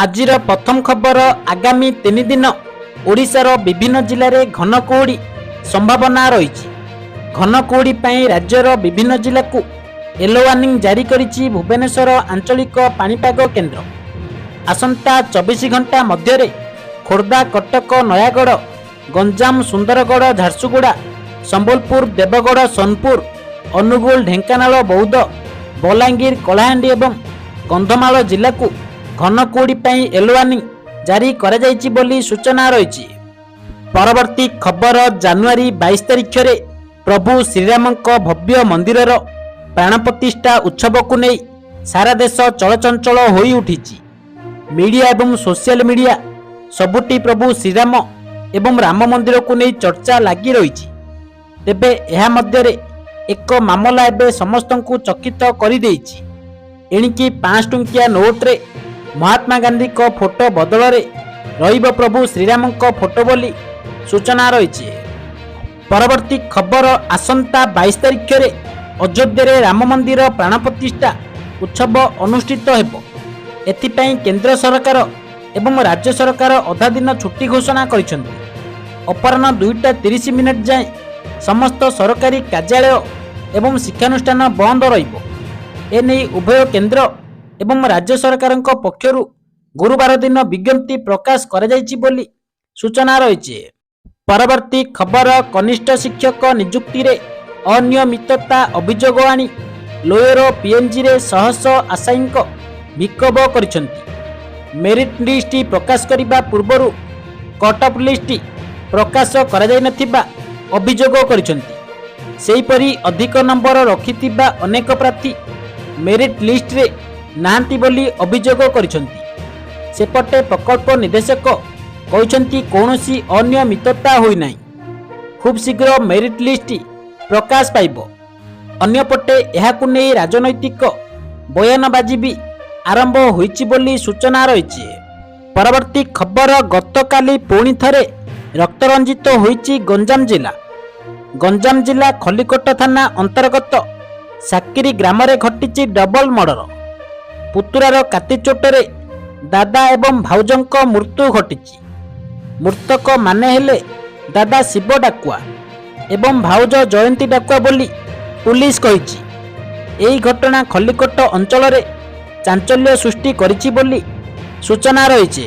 आजिर प्रथम खबर आगामी 3 दिन ओडिशार विभिन्न जिले में घन कुहुड़ी संभावना रही। घन कुहुड़ी पर राज्यर विभिन्न जिला को येलो वार्निंग जारी करिछि भुवनेश्वर आंचलिक पाणीपाग केन्द्र। आसंता 24 घंटा मध्य खोर्धा, कटक, नयागढ़, गंजाम, सुंदरगढ़, झारसुगुड़ा, संबलपुर, देवगढ़, सोनपुर, अनुगुल, ढेंकानाल, बौद्ध, बलांगीर, कलाहांडी एवं कंधमाल जिला को घन कुहुड़ी येलो वार्निंग जारी करा जायछि बोली सूचना रही। परवर्ती खबर जनवरी 22 तारिख रे प्रभु श्रीरामक भव्य मंदिरर प्राण प्रतिष्ठा उत्सव को नहीं सारा देश चलचंचल होई उठिछि। मीडिया एवं सोशल मीडिया सबुटी प्रभु श्रीराम एवं राम मंदिर को नहीं चर्चा लगी रही। तेबे यह मध्य एक मामला एवं समस्त को चकित कर देछि। एणिकी 5 टंकिया नोट रे महात्मा गांधी को फोटो बदल रहिब प्रभु श्रीराम को फोटो बोली सूचना रही। परवर्ती खबर आसंता 22 तारिख रे अयोध्या रे राम मंदिर प्राण प्रतिष्ठा उत्सव अनुष्ठित हेबो। एथिपाई केंद्र सरकार एवं राज्य सरकार अधा दिन छुट्टी घोषणा करिसेंती। अपराह्न 2:30 जाए समस्त सरकारी कार्यालय एवं शिक्षानुष्ठान बंद रहिबो। एने उभय केंद्र एवं राज्य सरकार पक्षर गुरुवार दिन विज्ञप्ति प्रकाश करा जायछि बोली सूचना रही। परवर्ती खबर कनिष्ठ शिक्षक नियुक्ति रे अनियमितता अभियोग आनी लोयर पीएनजी रे सहस आशायींक विक्षोभ करिसेंती। मेरिट लिस्ट प्रकाश करिबा पूर्वरु कट ऑफ लिस्ट प्रकाश करा जाय नथिबा अभियोग करिसेंती। सेहीपरि अधिक नंबर रखिथिबा अनेक प्रार्थी मेरिट लिस्ट रे नांती बोली अभियोग करिसेंती। सेपटे प्रकल्प निर्देशक कहते कौनसी अनियमितता होई नाही, खूब शीघ्र मेरिट लिस्ट प्रकाश पाइब। अन्यपटे यहाकु नहीं राजनैतिक बयानबाजी भी आरंभ होईछि बोली सूचना रही। परवर्ती खबर गतकाली पुणी थरे रक्तरंजित होईछि गंजाम जिला। गंजाम जिला खलिकोट थाना अंतर्गत साकिरी ग्राम रे घटिछि डबल मर्डर। पुतुरार काती चोटरे दादा एवं भाउजंक मृत्यु घटिछि। मृतक माने हेले दादा शिव डाकुआ एवं भाउज जयंती डाकुआ बोली पुलिस कहिछि। एही घटना खलिकोट अंचल रे चांचल्य सृष्टि करिछि बोली सूचना रही।